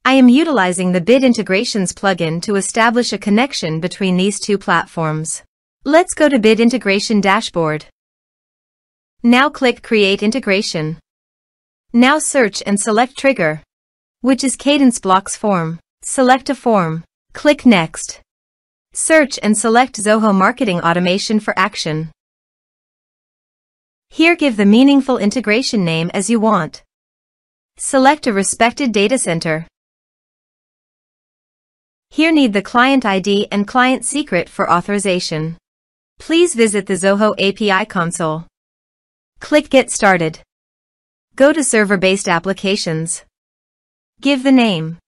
I am utilizing the Bit Integrations plugin to establish a connection between these two platforms. Let's go to Bit Integration Dashboard. Now click Create Integration. Now search and select Trigger, which is Kadence Blocks Form. Select a form. Click Next. Search and select Zoho Marketing Automation for action. Here give the meaningful integration name as you want. Select a respected data center. Here need the client ID and client secret for authorization. Please visit the Zoho API console. Click Get Started. Go to Server-Based Applications. Give the name.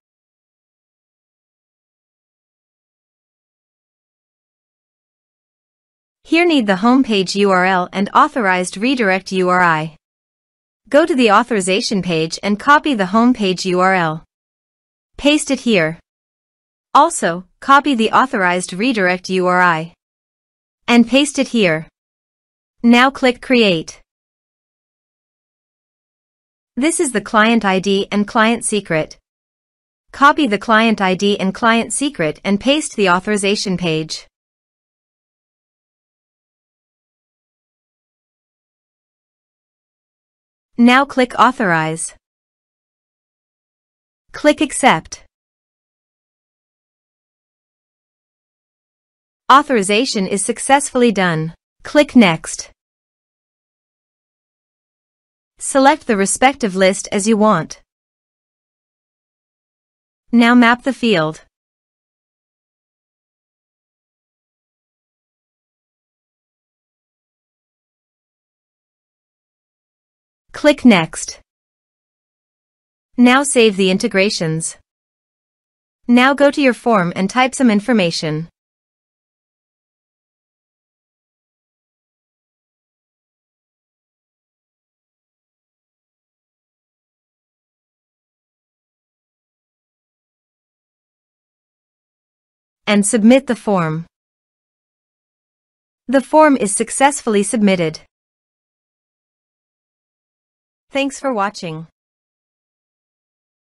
Here need the homepage URL and authorized redirect URI. Go to the authorization page and copy the homepage URL. Paste it here. Also, copy the authorized redirect URI. And paste it here. Now click Create. This is the client ID and client secret. Copy the client ID and client secret and paste the authorization page. Now click Authorize. Click Accept. Authorization is successfully done. Click Next. Select the respective list as you want. Now map the field. Click Next. Now save the integrations. Now go to your form and type some information. And submit the form. The form is successfully submitted. Thanks for watching.